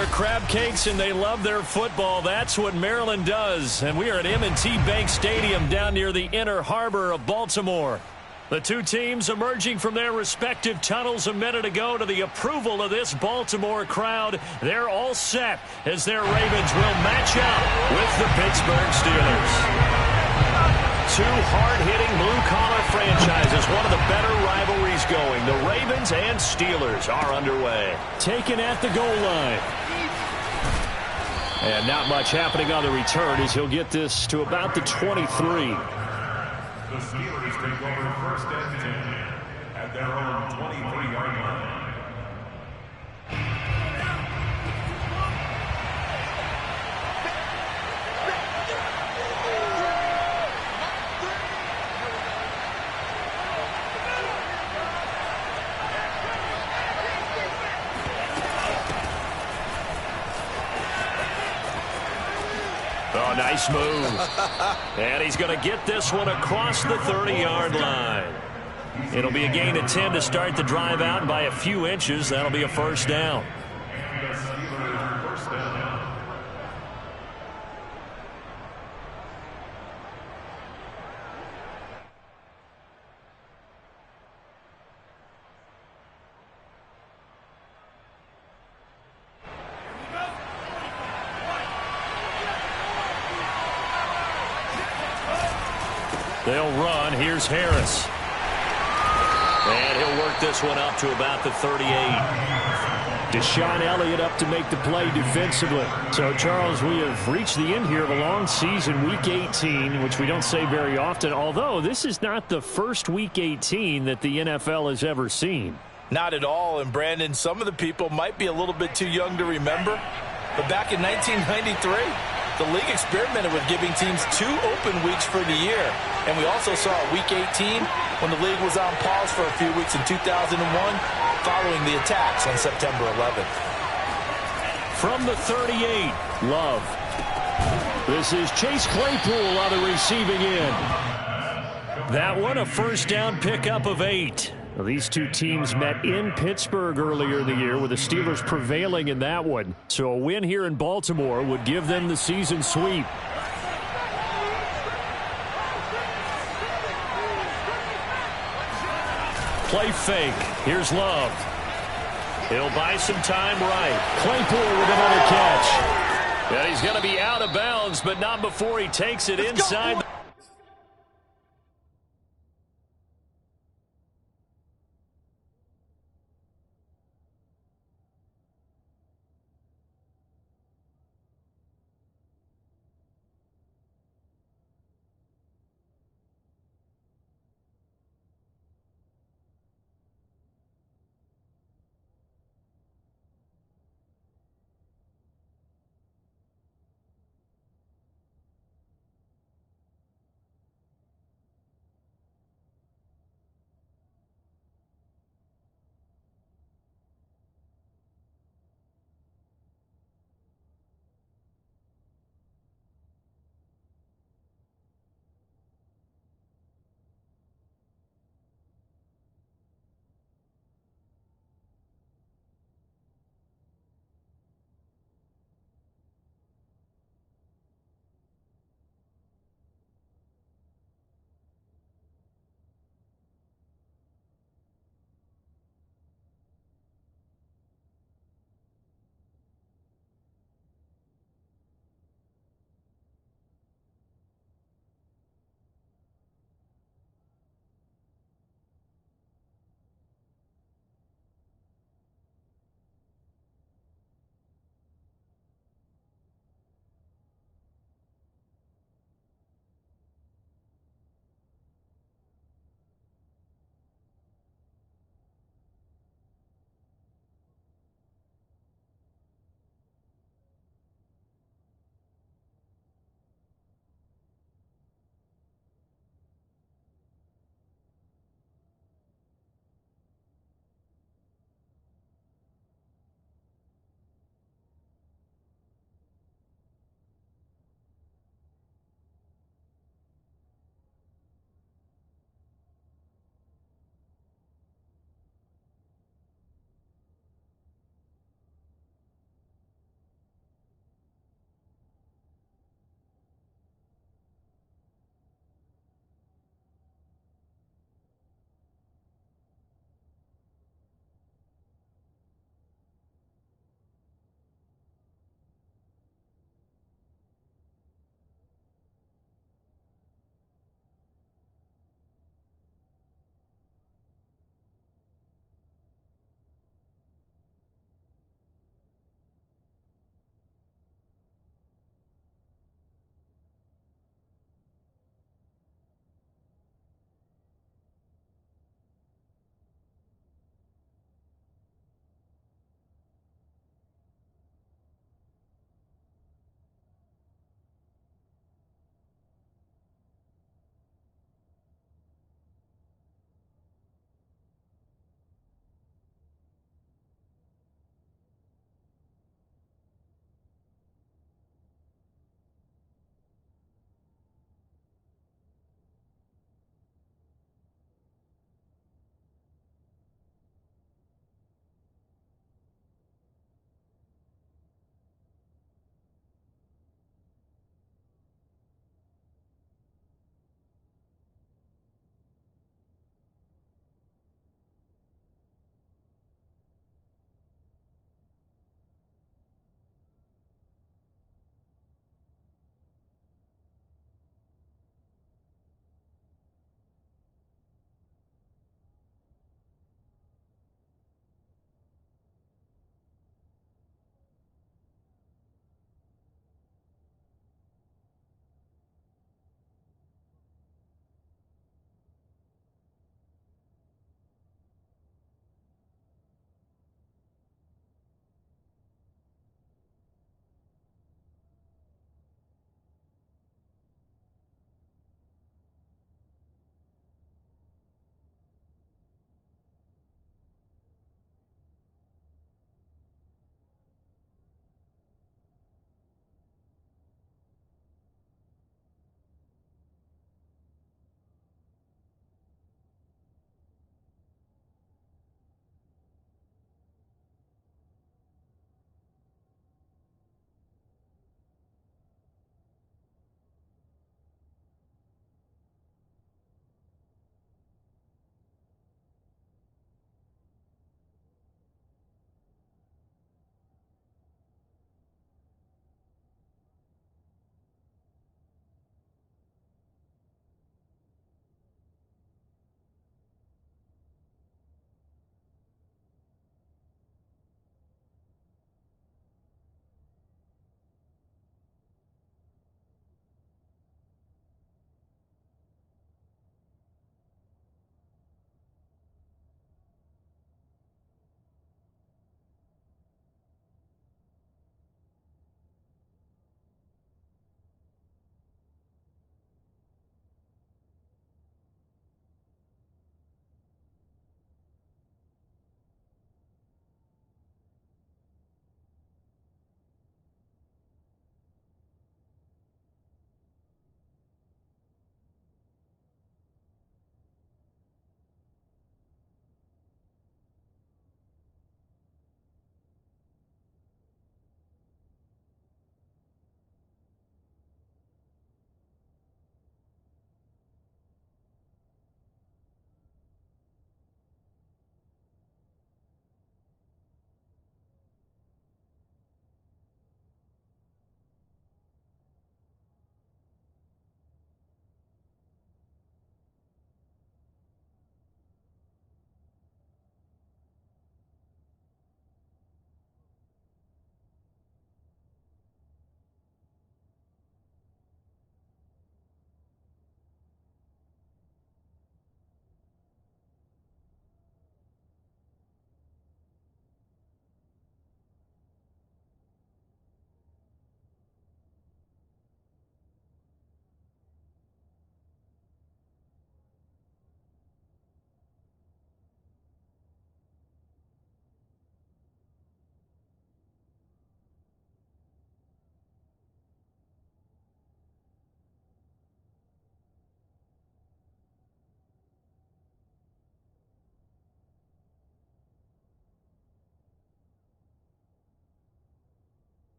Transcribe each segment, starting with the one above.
their crab cakes and they love their football. That's what Maryland does. And we are at M&T Bank Stadium down near the Inner Harbor of Baltimore. The two teams emerging from their respective tunnels a minute ago to the approval of this Baltimore crowd. They're all set as their Ravens will match up with the Pittsburgh Steelers. Two hard-hitting blue-collar franchises, one of the better rivalries going. The Ravens and Steelers are underway. Taken at the goal line. And not much happening on the return as he'll get this to about the 23. The Steelers take over first and 10 at their own 23-yard line. Oh, nice move. And he's going to get this one across the 30-yard line. It'll be a gain of 10 to start the drive out, and by a few inches, that'll be a first down. They'll run. Here's Harris. And he'll work this one up to about the 38. Deshaun Elliott up to make the play defensively. So, Charles, we have reached the end here of a long season, Week 18, which we don't say very often, although this is not the first Week 18 that the NFL has ever seen. Not at all. And, Brandon, some of the people might be a little bit too young to remember, but back in 1993, the league experimented with giving teams 2 open weeks for the year. And we also saw Week 18 when the league was on pause for a few weeks in 2001 following the attacks on September 11th. From the 38, Love. This is Chase Claypool on the receiving end. That one a first down pickup of 8. Well, these two teams met in Pittsburgh earlier in the year with the Steelers prevailing in that one. So a win here in Baltimore would give them the season sweep. Play fake. Here's Love. He'll buy some time right. Claypool with another catch. And he's going to be out of bounds, but not before he takes it inside.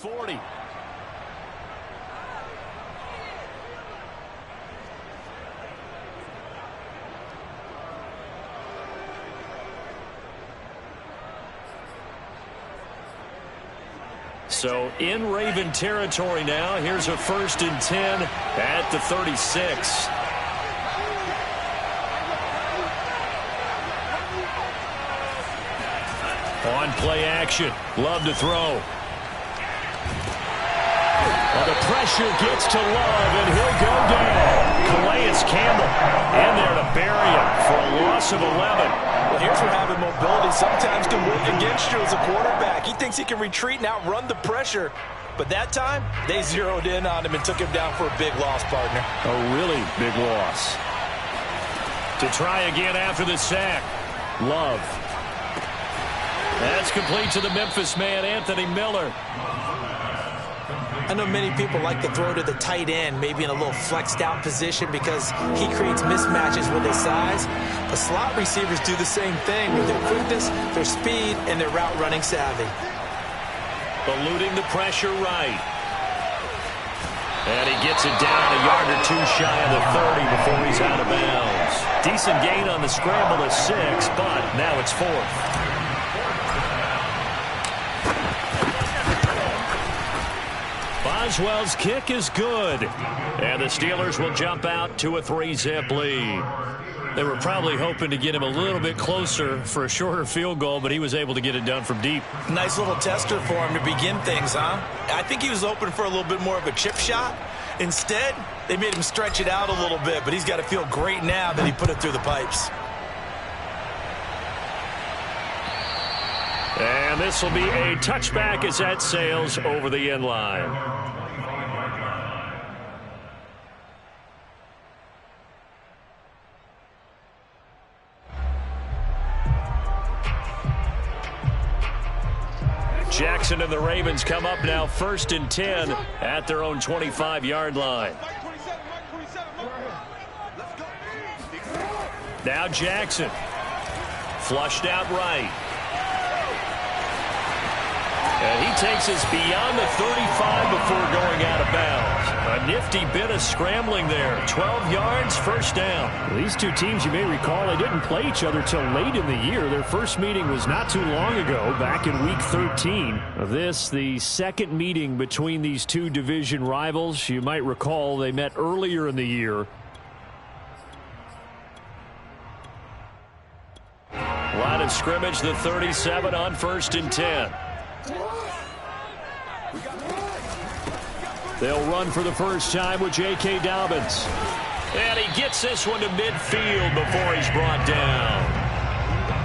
40. So in Raven territory now. Here's a 1st and 10 at the 36. On play action. Love to throw. Well, the pressure gets to Love, and he'll go down. Calais Campbell in there to bury him for a loss of 11. Well, here's where having mobility sometimes can work against you as a quarterback. He thinks he can retreat and outrun the pressure. But that time, they zeroed in on him and took him down for a big loss, partner. A really big loss. To try again after the sack. Love. That's complete to the Memphis man, Anthony Miller. I know many people like to throw to the tight end, maybe in a little flexed out position because he creates mismatches with his size. But slot receivers do the same thing with their quickness, their speed, and their route running savvy. Eluding the pressure right. And he gets it down a yard or two shy of the 30 before he's out of bounds. Decent gain on the scramble of 6, but now it's 4th. Boswell's kick is good. And the Steelers will jump out to a 3-zip lead. They were probably hoping to get him a little bit closer for a shorter field goal, but he was able to get it done from deep. Nice little tester for him to begin things, huh? I think he was hoping for a little bit more of a chip shot. Instead, they made him stretch it out a little bit, but he's got to feel great now that he put it through the pipes. And this will be a touchback as that sails over the end line. Jackson and the Ravens come up now 1st and 10 at their own 25-yard line. Now Jackson. Flushed out right. And he takes us beyond the 35 before going out of bounds. A nifty bit of scrambling there. 12 yards, 1st down. These two teams, you may recall, they didn't play each other till late in the year. Their first meeting was not too long ago, back in Week 13. This, the second meeting between these two division rivals. You might recall they met earlier in the year. Line of scrimmage, the 37 on 1st and 10. They'll run for the first time with J.K. Dobbins. And he gets this one to midfield before he's brought down.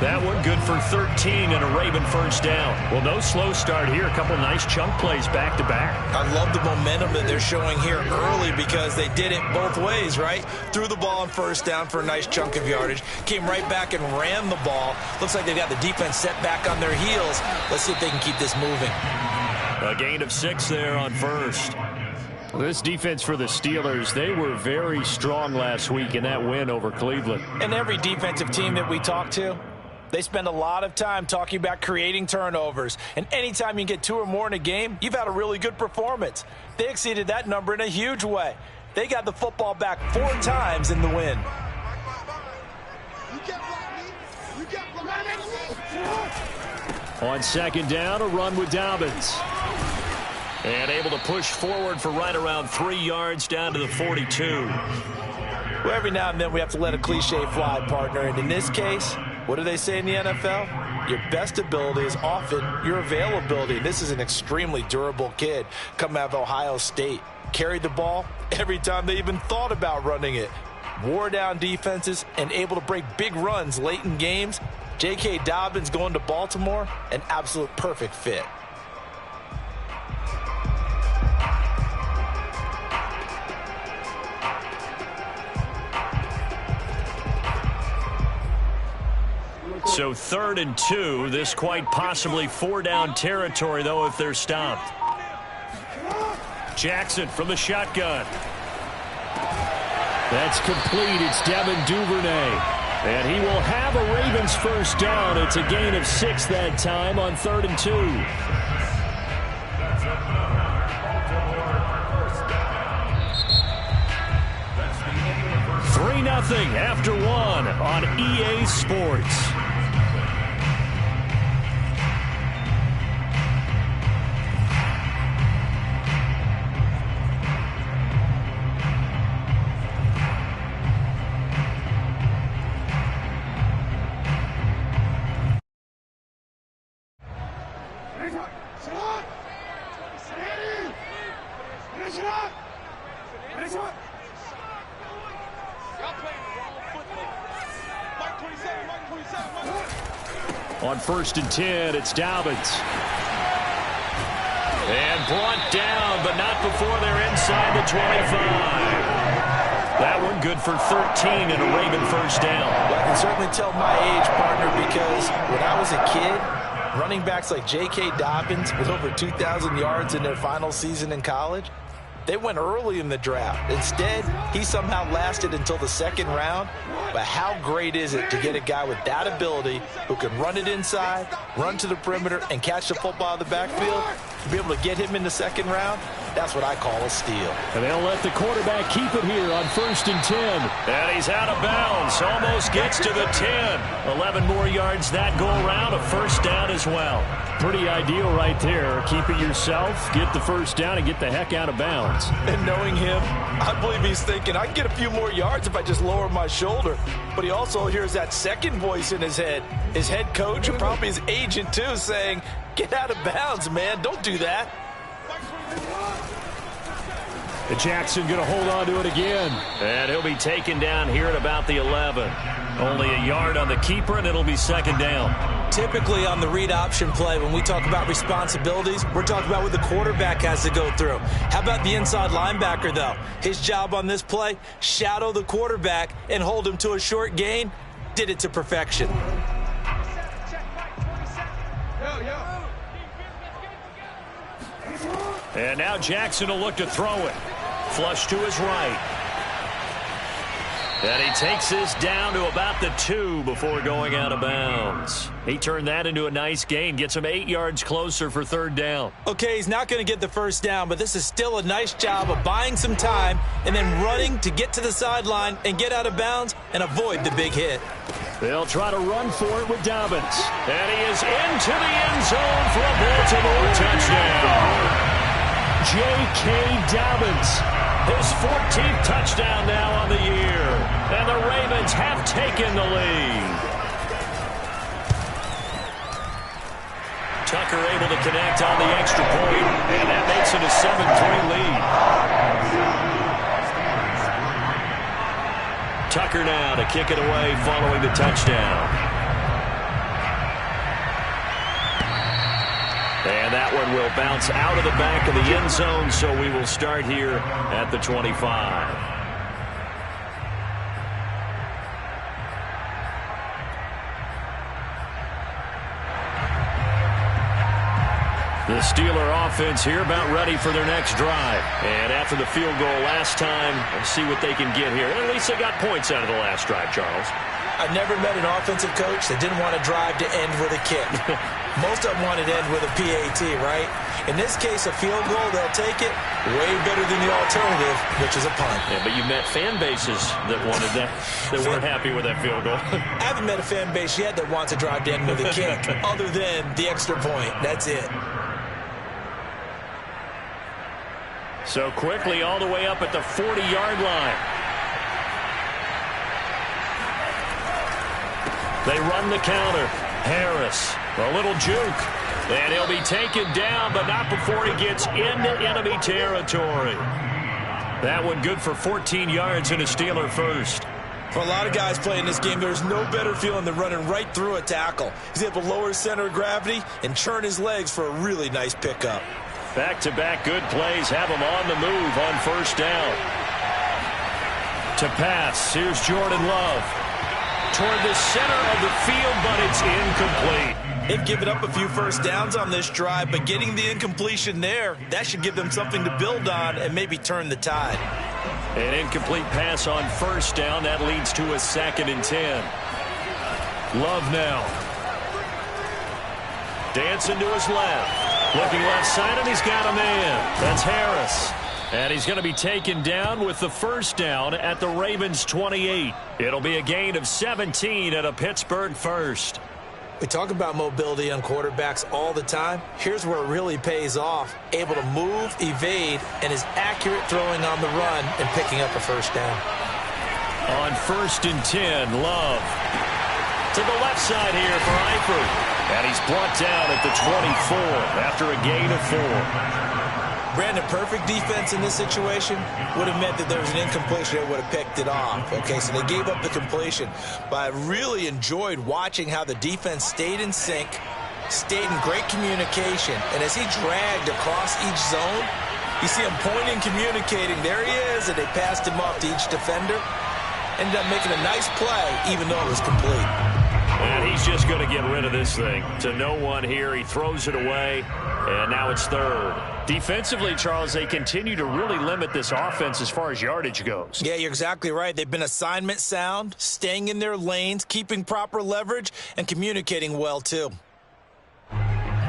That one good for 13 and a Raven 1st down. Well, no slow start here. A couple nice chunk plays back-to-back. I love the momentum that they're showing here early because they did it both ways, right? Threw the ball on 1st down for a nice chunk of yardage. Came right back and ran the ball. Looks like they've got the defense set back on their heels. Let's see if they can keep this moving. A gain of 6 there on 1st. This defense for the Steelers, they were very strong last week in that win over Cleveland. And every defensive team that we talk to, they spend a lot of time talking about creating turnovers. And anytime you get 2 or more in a game, you've had a really good performance. They exceeded that number in a huge way. They got the football back 4 times in the win. On 2nd down, a run with Dobbins. And able to push forward for right around 3 yards down to the 42. Well, every now and then we have to let a cliche fly, partner. And in this case, what do they say in the NFL? Your best ability is often your availability. This is an extremely durable kid coming out of Ohio State. Carried the ball every time they even thought about running it. Wore down defenses and able to break big runs late in games. J.K. Dobbins going to Baltimore, an absolute perfect fit. So 3rd and 2. This quite possibly 4-down territory, though, if they're stopped. Jackson from the shotgun. That's complete. It's Devin Duvernay. And he will have a Ravens 1st down. It's a gain of 6 that time on 3rd and 2. after one on EA Sports. On 1st and 10, it's Dobbins. And brought down, but not before they're inside the 25. That one good for 13 and a Raven first down. Well, I can certainly tell my age, partner, because when I was a kid, running backs like J.K. Dobbins with over 2,000 yards in their final season in college, they went early in the draft. Instead, he somehow lasted until the second round. But how great is it to get a guy with that ability who can run it inside, run to the perimeter, and catch the football in the backfield? To be able to get him in the second round, that's what I call a steal. And they'll let the quarterback keep it here on 1st and 10. And he's out of bounds. Almost gets to the 10. 11 more yards that go around. A first down as well. Pretty ideal right there. Keep it yourself, get the first down, and get the heck out of bounds. And knowing him, I believe he's thinking, I can get a few more yards if I just lower my shoulder. But he also hears that second voice in his head. His head coach, and probably his agent too, saying, get out of bounds, man. Don't do that. And Jackson going to hold on to it again. And he'll be taken down here at about the 11. Only a yard on the keeper, and it'll be second down. Typically on the read option play, when we talk about responsibilities, we're talking about what the quarterback has to go through. How about the inside linebacker, though? His job on this play, shadow the quarterback and hold him to a short gain. Did it to perfection. And now Jackson will look to throw it. Flush to his right. And he takes this down to about the 2 before going out of bounds. He turned that into a nice gain. Gets him 8 yards closer for third down. Okay, he's not going to get the first down, but this is still a nice job of buying some time and then running to get to the sideline and get out of bounds and avoid the big hit. They'll try to run for it with Dobbins. And he is into the end zone for a Baltimore touchdown. J.K. Dobbins. His 14th touchdown now on the year. And the Ravens have taken the lead. Tucker able to connect on the extra point, and that makes it a 7-3 lead. Tucker now to kick it away following the touchdown. And that one will bounce out of the back of the end zone, so we will start here at the 25. The Steeler offense here about ready for their next drive. And after the field goal last time, let's see what they can get here. At least they got points out of the last drive, Charles. I've never met an offensive coach that didn't want to drive to end with a kick. Most of them wanted to end with a PAT, right? In this case, a field goal, they'll take it. Way better than the alternative, which is a punt. Yeah, but you met fan bases that wanted that, that weren't happy with that field goal. I haven't met a fan base yet that wants to drive to end with a kick, other than the extra point. That's it. So quickly all the way up at the 40-yard line. They run the counter. Harris, a little juke. And he'll be taken down, but not before he gets into enemy territory. That one good for 14 yards and a Steeler first. For a lot of guys playing this game, there's no better feeling than running right through a tackle. He's able to lower his center of gravity and churn his legs for a really nice pickup. Back-to-back good plays have him on the move on first down. To pass, here's Jordan Love. Toward the center of the field, but it's incomplete. They've given up a few first downs on this drive, but getting the incompletion there, that should give them something to build on and maybe turn the tide. An incomplete pass on first down. That leads to a 2nd and 10. Love now. Dancing to his left. Looking left side, and he's got a man. That's Harris. And he's going to be taken down with the first down at the Ravens' 28. It'll be a gain of 17 at a Pittsburgh first. We talk about mobility on quarterbacks all the time. Here's where it really pays off. Able to move, evade, and is accurate throwing on the run and picking up a first down. On 1st and 10, Love. To the left side here for Eifert. And he's brought down at the 24 after a gain of 4. Brandon, perfect defense in this situation would have meant that there was an incompletion. They would have picked it off. Okay, so they gave up the completion. But I really enjoyed watching how the defense stayed in sync, stayed in great communication. And as he dragged across each zone, you see him pointing, communicating. There he is, and they passed him off to each defender. Ended up making a nice play, even though it was complete. And he's just going to get rid of this thing. To no one here. He throws it away, and now it's 3rd. Defensively, Charles, they continue to really limit this offense as far as yardage goes. Yeah, you're exactly right. They've been assignment sound, staying in their lanes, keeping proper leverage, and communicating well, too.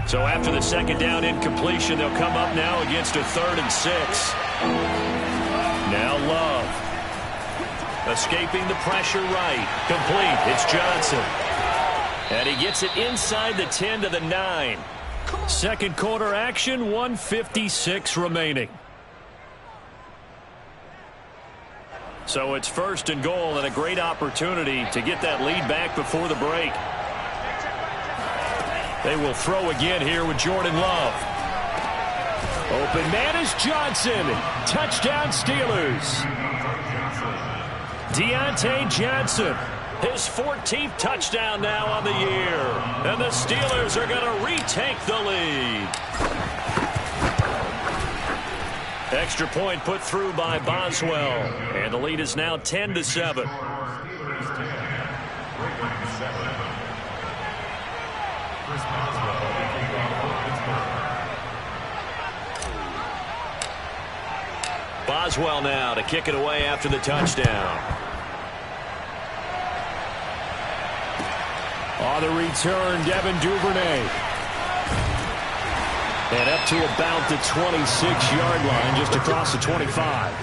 So after the second down incompletion, they'll come up now against a 3rd and 6. Now Love. Escaping the pressure right. Complete. It's Johnson. And he gets it inside the 10 to the 9. Second quarter action, 1:56 remaining. So it's 1st and goal and a great opportunity to get that lead back before the break. They will throw again here with Jordan Love. Open man is Johnson. Touchdown Steelers. Deontay Johnson. His 14th touchdown now on the year. And the Steelers are going to retake the lead. Extra point put through by Boswell. And the lead is now 10-7. Boswell now to kick it away after the touchdown. On the return, Devin Duvernay. And up to about the 26-yard line, just across the 25.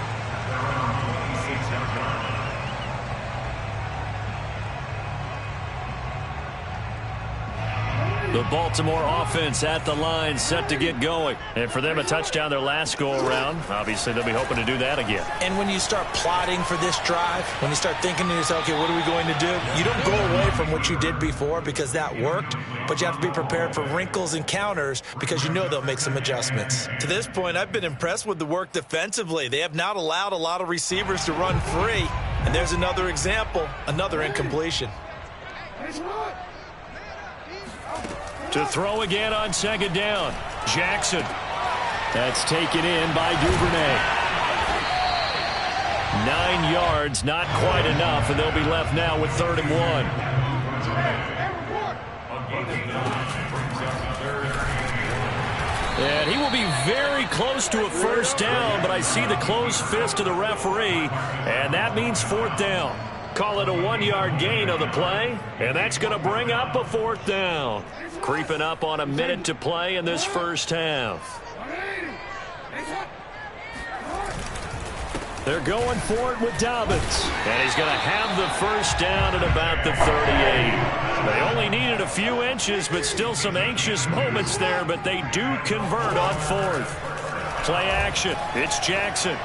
The Baltimore offense at the line, set to get going. And for them, a touchdown their last go-around. Obviously, they'll be hoping to do that again. And when you start plotting for this drive, when you start thinking to yourself, okay, what are we going to do? You don't go away from what you did before because that worked, but you have to be prepared for wrinkles and counters because you know they'll make some adjustments. To this point, I've been impressed with the work defensively. They have not allowed a lot of receivers to run free. And there's another example, another incompletion. To throw again on second down, Jackson. That's taken in by Duvernay. 9 yards, not quite enough, and they'll be left now with 3rd and 1. And he will be very close to a first down, but I see the closed fist of the referee, and that means 4th down. Call it a 1-yard gain of the play, and that's going to bring up a 4th down. Creeping up on a minute to play in this first half. They're going for it with Dobbins. And he's going to have the first down at about the 38. They only needed a few inches, but still some anxious moments there, but they do convert on 4th. Play action. It's Jackson.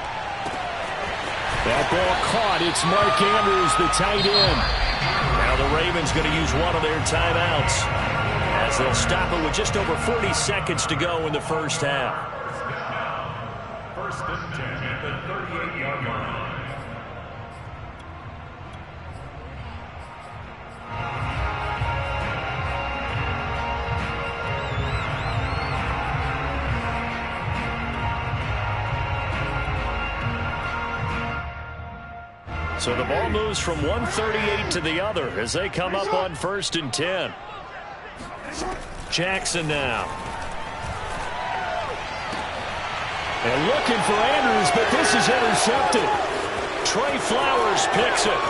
That ball caught. It's Mark Andrews, the tight end. Now the Ravens going to use one of their timeouts as they'll stop it with just over 40 seconds to go in the first half. 1st and 10 at the 38-yard line. So the ball moves from 138 to the other as they come up on 1st and 10. Jackson now. And looking for Andrews, but this is intercepted. Trey Flowers picks it.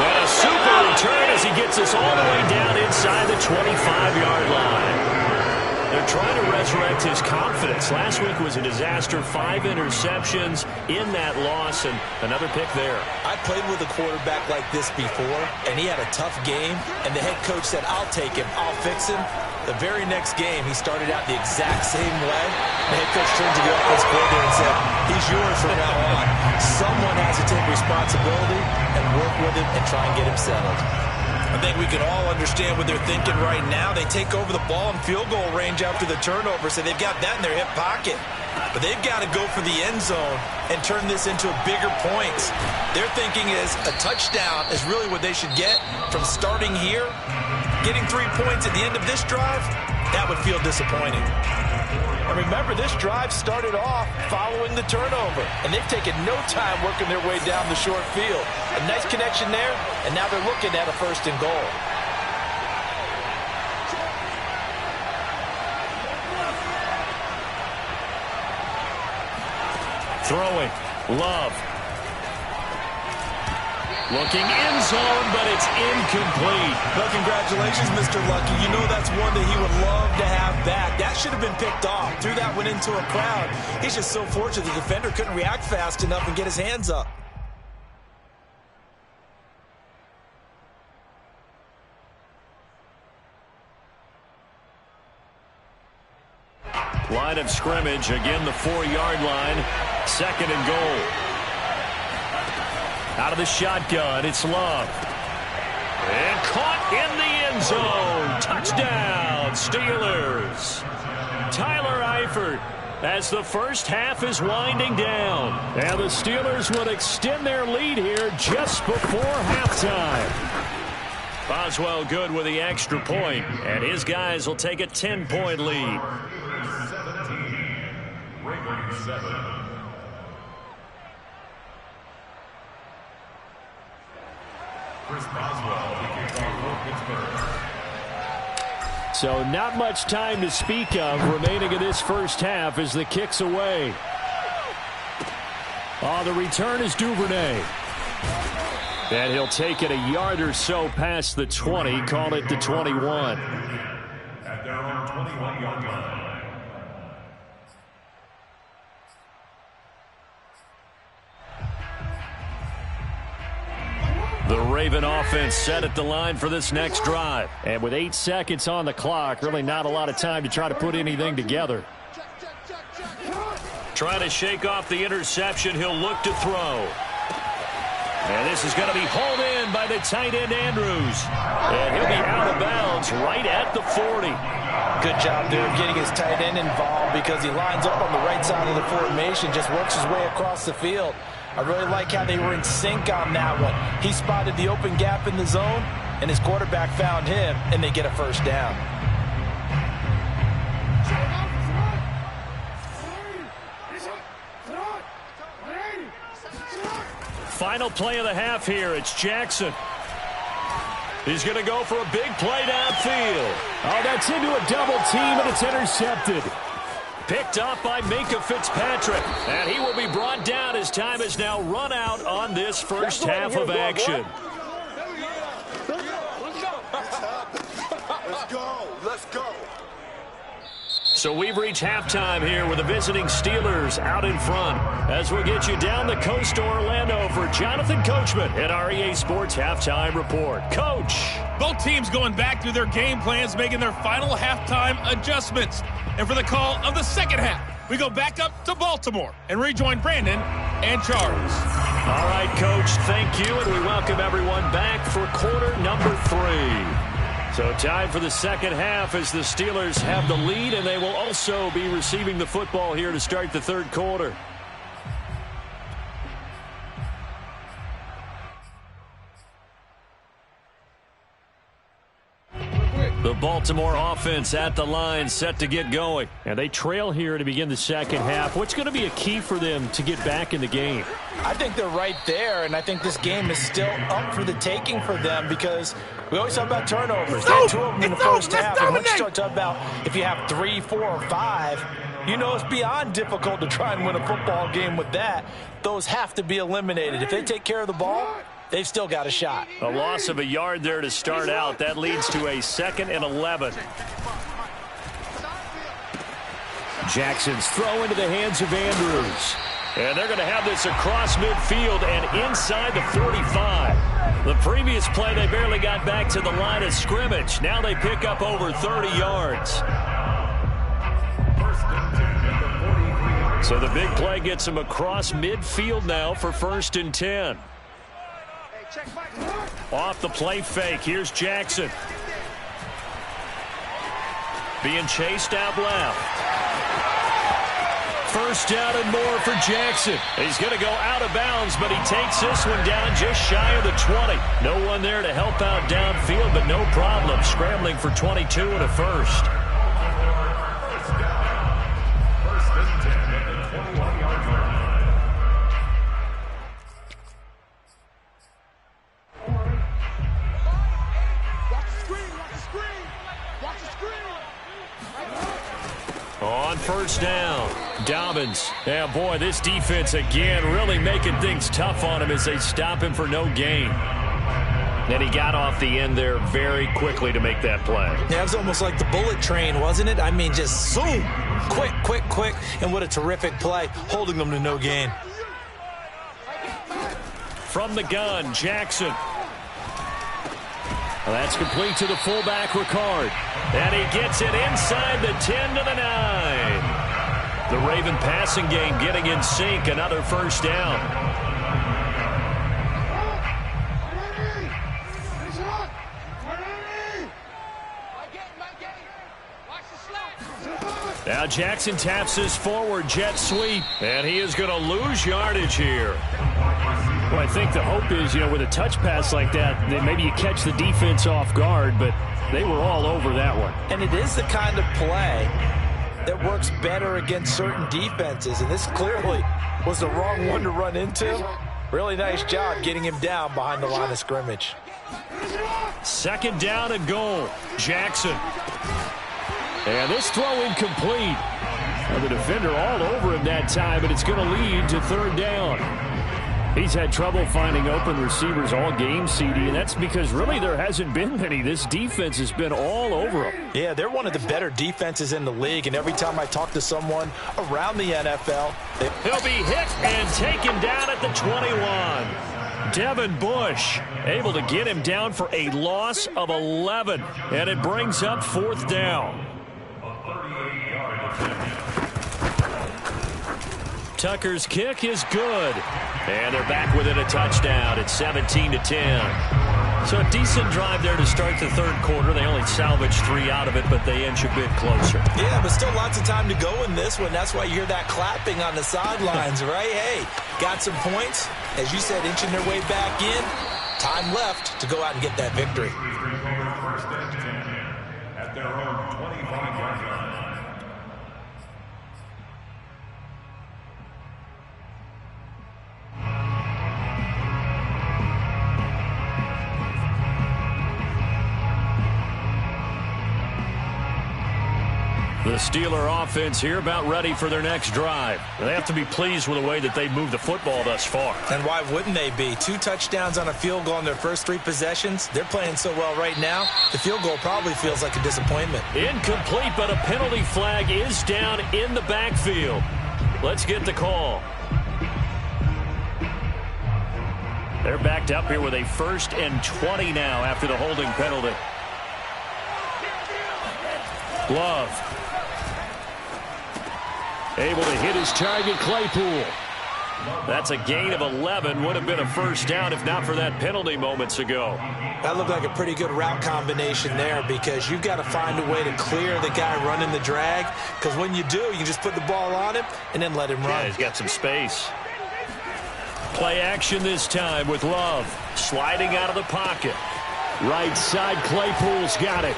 And a super return as he gets us all the way down inside the 25-yard line. They're trying to resurrect his confidence. Last week was a disaster. 5 interceptions in that loss, and another pick there. I played with a quarterback like this before, and he had a tough game, and the head coach said, I'll take him, I'll fix him. The very next game, he started out the exact same way. The head coach turned to the offense coordinator and said, he's yours from now on. Someone has to take responsibility and work with him and try and get him settled. I think we can all understand what they're thinking right now. They take over the ball in field goal range after the turnover, so they've got that in their hip pocket. But they've got to go for the end zone and turn this into bigger points. Their thinking is a touchdown is really what they should get from starting here. Getting 3 points at the end of this drive, that would feel disappointing. And remember, this drive started off following the turnover, and they've taken no time working their way down the short field. A nice connection there, and now they're looking at a 1st and goal. Throwing. Love. Looking end zone, but it's incomplete. Well, congratulations, Mr. Lucky. You know that's one that he would love to have back. That should have been picked off. Threw that one into a crowd. He's just so fortunate the defender couldn't react fast enough and get his hands up. Line of scrimmage, again the 4-yard line. 2nd and goal. Out of the shotgun, it's Love. And caught in the end zone. Touchdown, Steelers. Tyler Eifert as the first half is winding down. And the Steelers would extend their lead here just before halftime. Boswell good with the extra point, and his guys will take a 10-point lead. 17, Ravens 7. Chris Boswell, the kickoff for Pittsburgh. So not much time to speak of remaining in this first half as the kick's away. The return is Duvernay. And he'll take it a yard or so past the 20, call it the 21. At their own 21-yard line. The Raven offense set at the line for this next drive. And with 8 seconds on the clock, really not a lot of time to try to put anything together. Trying to shake off the interception. He'll look to throw. And this is going to be hauled in by the tight end Andrews. And he'll be out of bounds right at the 40. Good job there of getting his tight end involved because he lines up on the right side of the formation, just works his way across the field. I really like how they were in sync on that one. He spotted the open gap in the zone, and his quarterback found him, and they get a 1st down. Final play of the half here. It's Jackson. He's going to go for a big play downfield. Oh, that's into a double team, and it's intercepted. Picked up by Minka Fitzpatrick. And he will be brought down as time has now run out on this first half of action. Let's go. Let's go. So we've reached halftime here with the visiting Steelers out in front. As we'll get you down the coast to Orlando for Jonathan Coachman at our EA Sports Halftime Report. Coach. Both teams going back through their game plans, making their final halftime adjustments. And for the call of the second half, we go back up to Baltimore and rejoin Brandon and Charles. All right, Coach, thank you, and we welcome everyone back for quarter number 3. So time for the second half as the Steelers have the lead, and they will also be receiving the football here to start the 3rd quarter. The Baltimore offense at the line, set to get going. And they trail here to begin the second half. What's going to be a key for them to get back in the game? I think they're right there, and I think this game is still up for the taking for them because we always talk about turnovers. They had 2 of them in the first half. And once you start talking about if you have 3, 4, or 5, you know it's beyond difficult to try and win a football game with that. Those have to be eliminated. If they take care of the ball, they've still got a shot. A loss of a yard there to start out. That leads to a 2nd and 11. Jackson's throw into the hands of Andrews. And they're going to have this across midfield and inside the 45. The previous play, they barely got back to the line of scrimmage. Now they pick up over 30 yards. So the big play gets them across midfield now for 1st and 10. Off the play fake, here's Jackson. Being chased out left. 1st down and more for Jackson. He's going to go out of bounds, but he takes this one down just shy of the 20. No one there to help out downfield, but no problem. Scrambling for 22 and a first. On 1st down, Dobbins. Yeah, boy, this defense again really making things tough on him as they stop him for no gain. And he got off the end there very quickly to make that play. Yeah, it was almost like the bullet train, wasn't it? I mean, just zoom. Quick, quick, quick. And what a terrific play, holding them to no gain. From the gun, Jackson. Well, that's complete to the fullback, Ricard. And he gets it inside the 10 to the 9. The Raven passing game getting in sync. Another 1st down. Now Jackson taps his forward jet sweep. And he is going to lose yardage here. Well, I think the hope is, with a touch pass like that, then maybe you catch the defense off guard, but they were all over that one. And it is the kind of play that works better against certain defenses, and this clearly was the wrong one to run into. Really nice job getting him down behind the line of scrimmage. 2nd down and goal. Jackson. And this throw incomplete. Well, the defender all over him that time, but it's going to lead to 3rd down. He's had trouble finding open receivers all game, CD, and that's because really there hasn't been many. This defense has been all over him. Yeah, they're one of the better defenses in the league, and every time I talk to someone around the NFL, he'll be hit and taken down at the 21. Devin Bush able to get him down for a loss of 11, and it brings up 4th down. Tucker's kick is good. And they're back within a touchdown at 17 to 10. So a decent drive there to start the 3rd quarter. They only salvaged 3 out of it, but they inch a bit closer. Yeah, but still lots of time to go in this one. That's why you hear that clapping on the sidelines, right? Hey, got some points. As you said, inching their way back in. Time left to go out and get that victory. 1st and 10 at their own 25-yard line. The Steeler offense here about ready for their next drive. They have to be pleased with the way that they've moved the football thus far. And why wouldn't they be? 2 touchdowns on a field goal in their first 3 possessions. They're playing so well right now, the field goal probably feels like a disappointment. Incomplete, but a penalty flag is down in the backfield. Let's get the call. They're backed up here with a 1st and 20 now after the holding penalty. Love. Able to hit his target, Claypool. That's a gain of 11. Would have been a 1st down if not for that penalty moments ago. That looked like a pretty good route combination there because you've got to find a way to clear the guy running the drag, because when you do, you just put the ball on him and then let him run. Yeah, he's got some space. Play action this time with Love. Sliding out of the pocket. Right side, Claypool's got it.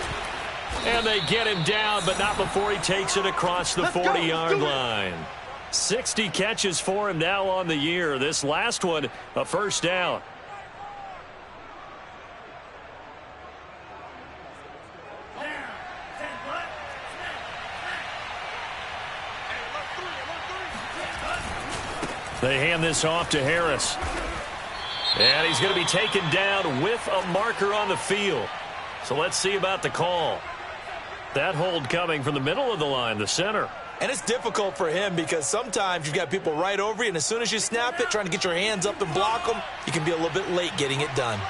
And they get him down, but not before he takes it across the 40-yard line. 60 catches for him now on the year. This last one, a 1st down. They hand this off to Harris. And he's going to be taken down with a marker on the field. So let's see about the call. That hold coming from the middle of the line, the center. And it's difficult for him because sometimes you've got people right over you, and as soon as you snap it, trying to get your hands up and block them, you can be a little bit late getting it done.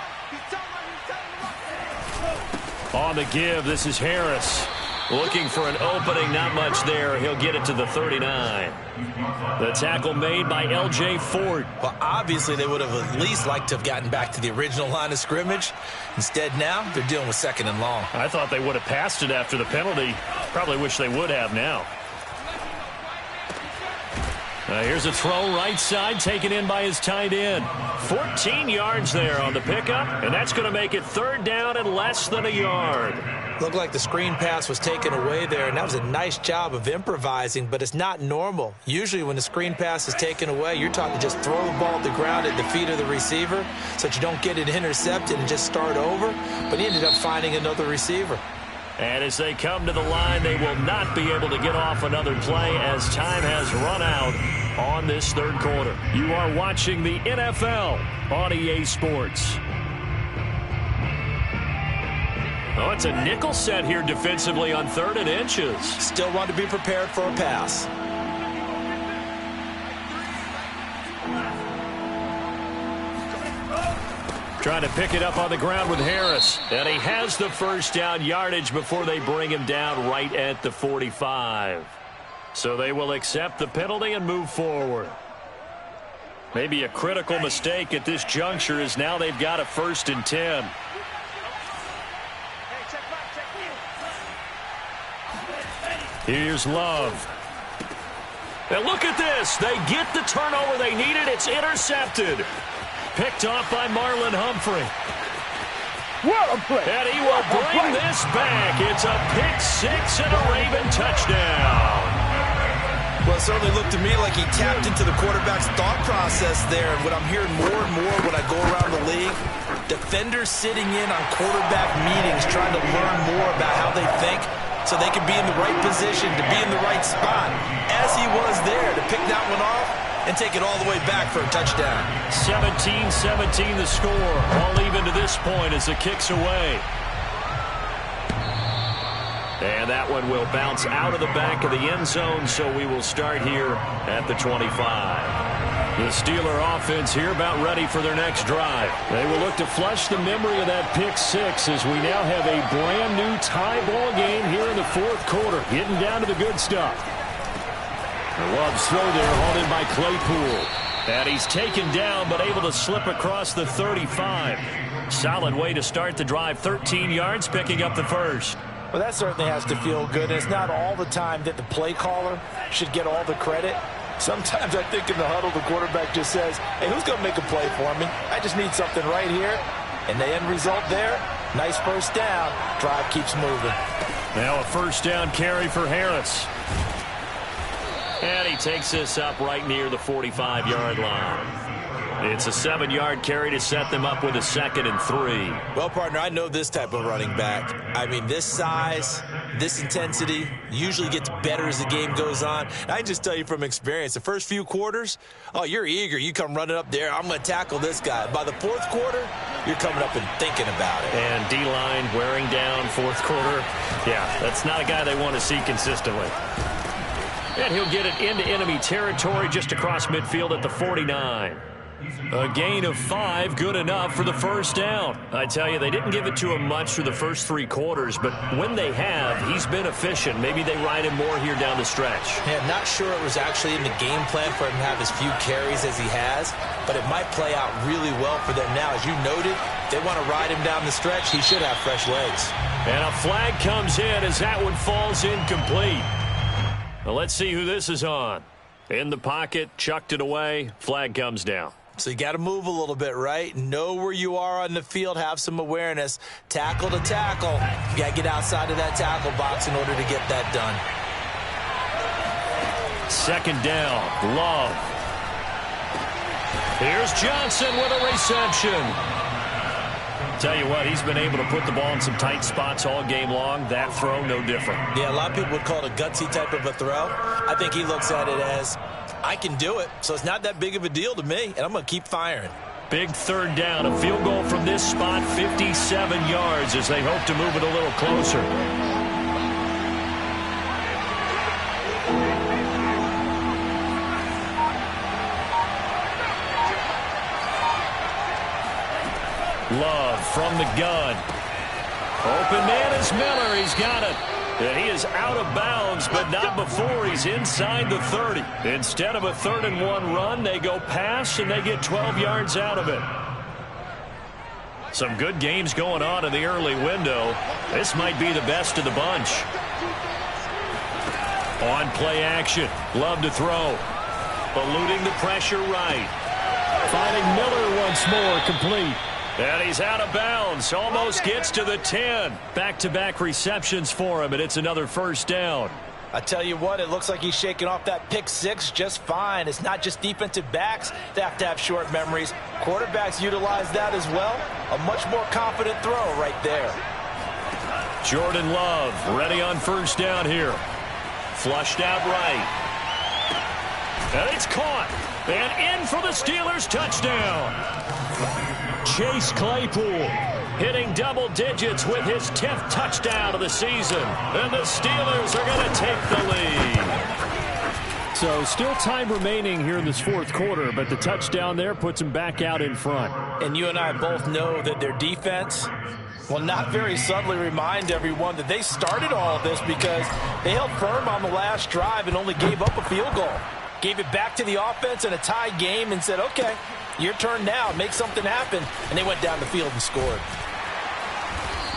On the give, this is Harris. Looking for an opening, not much there. He'll get it to the 39. The tackle made by L.J. Ford. Well, obviously they would have at least liked to have gotten back to the original line of scrimmage. Instead now, they're dealing with 2nd and long. I thought they would have passed it after the penalty. Probably wish they would have now. Here's a throw right side, taken in by his tight end. 14 yards there on the pickup, and that's going to make it 3rd down and less than a yard. Looked like the screen pass was taken away there, and that was a nice job of improvising, but it's not normal. Usually when the screen pass is taken away, you're taught to just throw the ball at the ground at the feet of the receiver so that you don't get it intercepted and just start over, but he ended up finding another receiver. And as they come to the line, they will not be able to get off another play as time has run out on this 3rd quarter. You are watching the NFL on EA Sports. Oh, it's a nickel set here defensively on 3rd and inches. Still want to be prepared for a pass. Trying to pick it up on the ground with Harris. And he has the 1st down yardage before they bring him down right at the 45. So they will accept the penalty and move forward. Maybe a critical mistake at this juncture is now they've got a 1st and 10. Here's Love. And look at this. They get the turnover they needed. It's intercepted. Picked off by Marlon Humphrey. What a play. And he will bring this back. It's a pick 6 and a Raven touchdown. Well, it certainly looked to me like he tapped into the quarterback's thought process there. And what I'm hearing more and more when I go around the league, defenders sitting in on quarterback meetings trying to learn more about how they think so they can be in the right position, to be in the right spot, as he was there to pick that one off and take it all the way back for a touchdown. 17-17 the score. All even to this point as the kick's away. And that one will bounce out of the back of the end zone, so we will start here at the 25. The Steeler offense here about ready for their next drive. They will look to flush the memory of that pick 6 as we now have a brand new tie ball game here in the 4th quarter. Getting down to the good stuff. Love's throw there, hauled in by Claypool. And he's taken down but able to slip across the 35. Solid way to start the drive. 13 yards, picking up the 1st. Well, that certainly has to feel good. And it's not all the time that the play caller should get all the credit. Sometimes I think in the huddle, the quarterback just says, hey, who's going to make a play for me? I just need something right here. And the end result there, nice 1st down. Drive keeps moving. Now a 1st down carry for Harris. And he takes this up right near the 45-yard line. It's a 7-yard carry to set them up with a 2nd and 3. Well, partner, I know this type of running back. I mean, this size, this intensity usually gets better as the game goes on. And I can just tell you from experience, the first few quarters, oh, you're eager. You come running up there, I'm going to tackle this guy. By the 4th quarter, you're coming up and thinking about it. And D-line wearing down 4th quarter. Yeah, that's not a guy they want to see consistently. And he'll get it into enemy territory just across midfield at the 49. A gain of 5, good enough for the 1st down. I tell you, they didn't give it to him much through the first 3 quarters, but when they have, he's been efficient. Maybe they ride him more here down the stretch. Yeah, not sure it was actually in the game plan for him to have as few carries as he has, but it might play out really well for them now. As you noted, if they want to ride him down the stretch, he should have fresh legs. And a flag comes in as that one falls incomplete. Well, let's see who this is on. In the pocket, chucked it away, flag comes down. So you got to move a little bit, right? Know where you are on the field, have some awareness. Tackle to tackle. You got to get outside of that tackle box in order to get that done. 2nd down, Love. Here's Johnson with a reception. Tell you what, he's been able to put the ball in some tight spots all game long. That throw, no different. Yeah, a lot of people would call it a gutsy type of a throw. I think he looks at it as, I can do it, so it's not that big of a deal to me, and I'm going to keep firing. Big 3rd down, a field goal from this spot, 57 yards as they hope to move it a little closer. Love from the gun. Open man is Miller. He's got it. And he is out of bounds, but not before he's inside the 30. Instead of a 3rd-and-1 run, they go pass, and they get 12 yards out of it. Some good games going on in the early window. This might be the best of the bunch. On play action. Love to throw. Eluding the pressure right. Finding Miller once more, complete. And he's out of bounds. Almost gets to the 10. Back-to-back receptions for him, and it's another first down. I tell you what, it looks like he's shaking off that pick six just fine. It's not just defensive backs that have to have short memories. Quarterbacks utilize that as well. A much more confident throw right there. Jordan Love ready on first down here. Flushed out right. And it's caught. And in for the Steelers touchdown. Chase Claypool hitting double digits with his 10th touchdown of the season. And the Steelers are going to take the lead. So still time remaining here in this fourth quarter, but the touchdown there puts them back out in front. And you and I both know that their defense will not very subtly remind everyone that they started all of this because they held firm on the last drive and only gave up a field goal. Gave it back to the offense in a tie game and said, okay, your turn now, make something happen. And they went down the field and scored.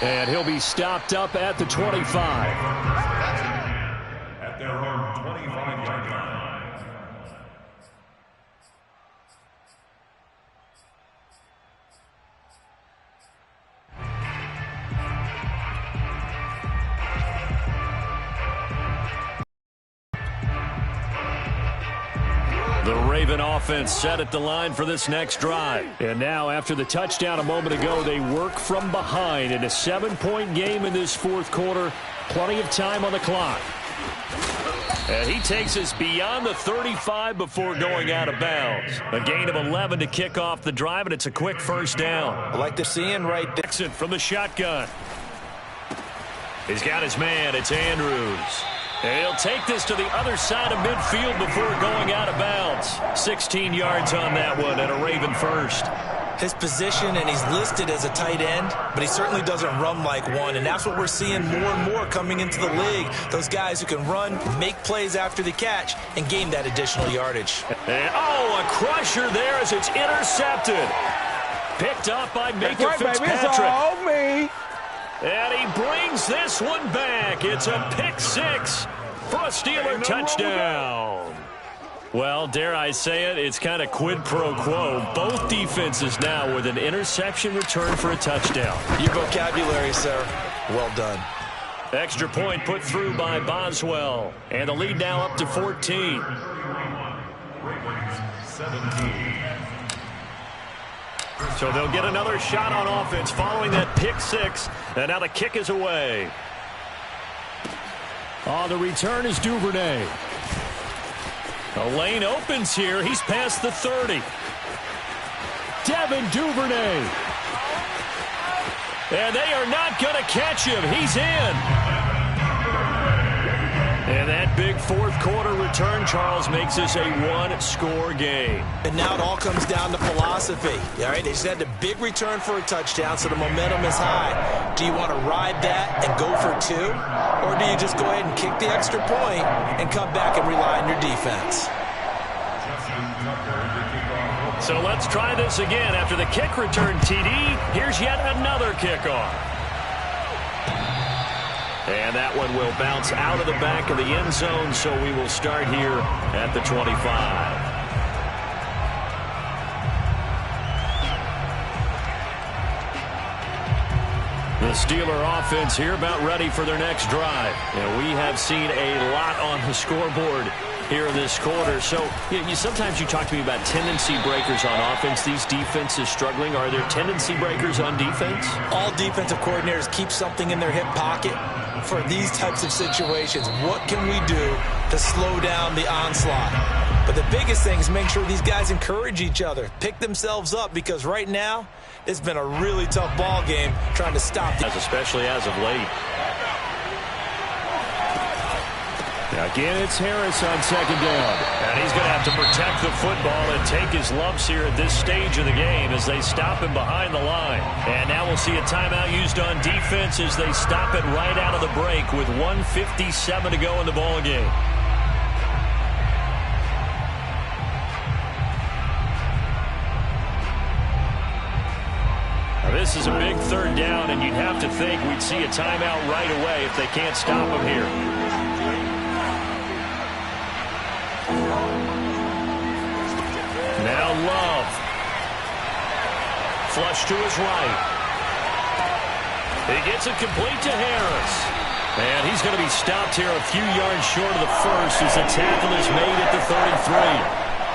And he'll be stopped up at the 25. At their own 25-yard line. The Raven offense set at the line for this next drive. And now, after the touchdown a moment ago, they work from behind in a 7-point game in this fourth quarter. Plenty of time on the clock. And he takes us beyond the 35 before going out of bounds. A gain of 11 to kick off the drive, and it's a quick first down. I like to see him right there. Jackson from the shotgun. He's got his man. It's Andrews. And he'll take this to the other side of midfield before going out of bounds. 16 yards on that one and a Raven first. His position, and he's listed as a tight end, but he certainly doesn't run like one, and that's what we're seeing more and more coming into the league. Those guys who can run, make plays after the catch, and gain that additional yardage. And, oh, a crusher there as it's intercepted. Picked up by Minka Fitzpatrick. It's all me. And he brings this one back. It's a pick six for a Steeler touchdown. Well, dare I say it, it's kind of quid pro quo. Both defenses now with an interception return for a touchdown. Your vocabulary, sir. Well done. Extra point put through by Boswell. And the lead now up to 14. 17. So they'll get another shot on offense following that pick six. And now the kick is away. On the return is Duvernay. The lane opens here. He's past the 30. Devin Duvernay. And they are not going to catch him. He's in. And that big fourth quarter return, Charles, makes this a one-score game. And now it all comes down to philosophy. All right, they just had a big return for a touchdown, so the momentum is high. Do you want to ride that and go for two? Or do you just go ahead and kick the extra point and come back and rely on your defense? So let's try this again. After the kick return, TD, here's yet another kickoff. And that one will bounce out of the back of the end zone, so we will start here at the 25. The Steeler offense here about ready for their next drive. And we have seen a lot on the scoreboard here in this quarter. So sometimes you talk to me about tendency breakers on offense. These defenses struggling. Are there tendency breakers on defense? All defensive coordinators keep something in their hip pocket for these types of situations. What can we do to slow down the onslaught? But the biggest thing is make sure these guys encourage each other, pick themselves up, because right now it's been a really tough ball game trying to stop especially as of late. Again, it's Harris on second down. And he's going to have to protect the football and take his lumps here at this stage of the game as they stop him behind the line. And now we'll see a timeout used on defense as they stop it right out of the break with 1:57 to go in the ball game. Now, this is a big third down, and you'd have to think we'd see a timeout right away if they can't stop him here. Now Love. Flush to his right. He gets it complete to Harris. And he's going to be stopped here a few yards short of the first as the tackle is made at the 33.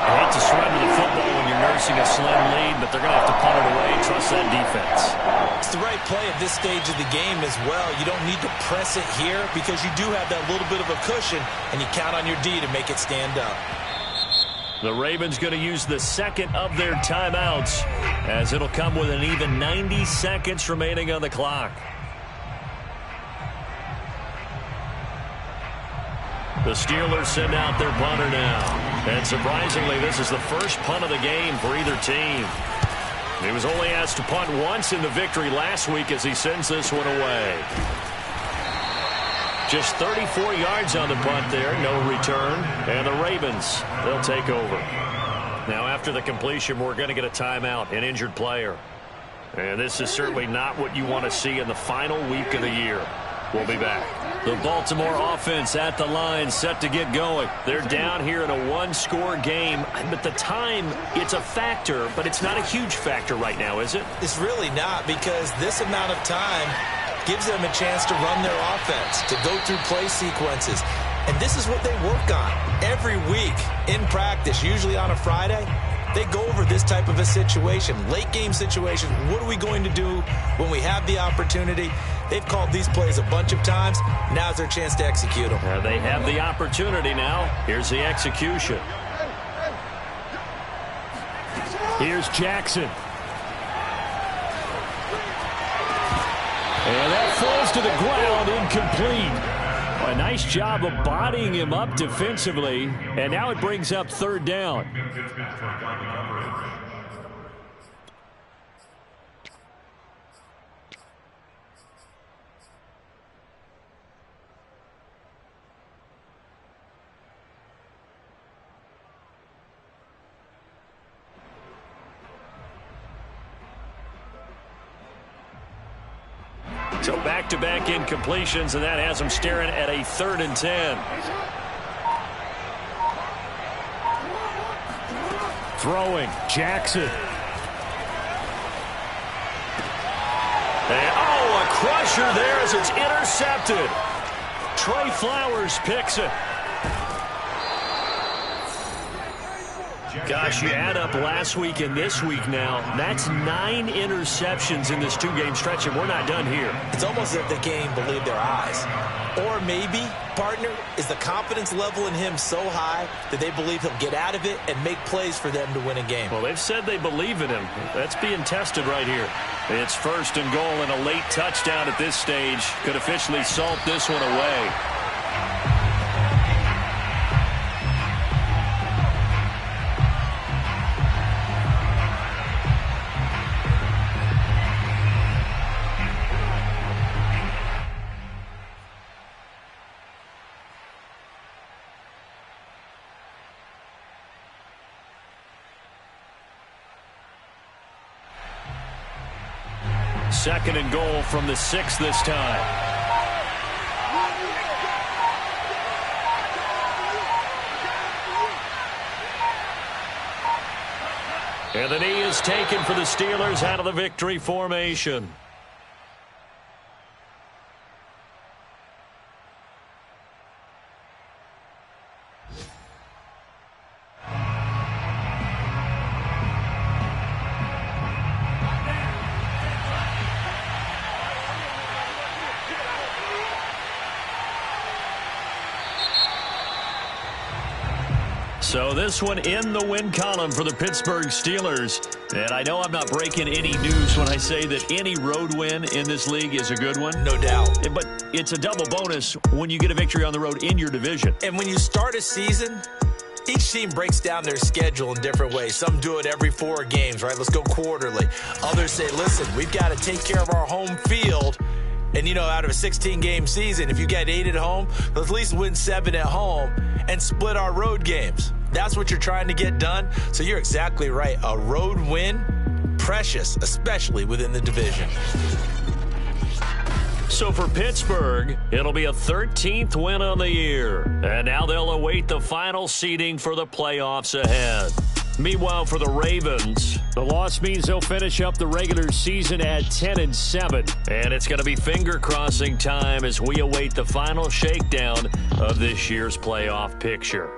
I hate to surrender the football when you're nursing a slim lead, but they're going to have to punt it away and trust that defense. It's the right play at this stage of the game as well. You don't need to press it here because you do have that little bit of a cushion, and you count on your D to make it stand up. The Ravens going to use the second of their timeouts as it'll come with an even 90 seconds remaining on the clock. The Steelers send out their punter now. And surprisingly, this is the first punt of the game for either team. He was only asked to punt once in the victory last week as he sends this one away. Just 34 yards on the punt there, no return. And the Ravens, they'll take over. Now after the completion, we're going to get a timeout, an injured player. And this is certainly not what you want to see in the final week of the year. We'll be back. The Baltimore offense at the line, set to get going. They're down here in a one-score game. But the time, it's a factor, but it's not a huge factor right now, is it? It's really not, because this amount of time gives them a chance to run their offense, to go through play sequences. And this is what they work on every week in practice, usually on a Friday. They go over this type of a situation, late game situation. What are we going to do when we have the opportunity? They've called these plays a bunch of times. Now's their chance to execute them. They have the opportunity now. Here's the execution. Here's Jackson. And that falls to the ground, incomplete. A nice job of bodying him up defensively. And now it brings up third down. So back-to-back incompletions, and that has them staring at a 3rd and 10. Throwing, Jackson. And, oh, a crusher there as it's intercepted. Trey Flowers picks it. Gosh, you add up last week and this week now, that's 9 interceptions in this 2-game stretch, and we're not done here. It's almost as if the game believed their eyes. Or maybe, partner, is the confidence level in him so high that they believe he'll get out of it and make plays for them to win a game. Well, they've said they believe in him. That's being tested right here. It's 1st and goal, and a late touchdown at this stage could officially salt this one away. Second and goal from the 6 this time. And the knee is taken for the Steelers out of the victory formation. So this one in the win column for the Pittsburgh Steelers. And I know I'm not breaking any news when I say that any road win in this league is a good one. No doubt. But it's a double bonus when you get a victory on the road in your division. And when you start a season, each team breaks down their schedule in different ways. Some do it every 4 games, right? Let's go quarterly. Others say, listen, we've got to take care of our home field. And, you know, out of a 16-game season, if you get 8 at home, let's at least win 7 at home and split our road games. That's what you're trying to get done. So you're exactly right. A road win, precious, especially within the division. So for Pittsburgh, it'll be a 13th win on the year. And now they'll await the final seeding for the playoffs ahead. Meanwhile, for the Ravens, the loss means they'll finish up the regular season at 10-7. And it's going to be finger-crossing time as we await the final shakedown of this year's playoff picture.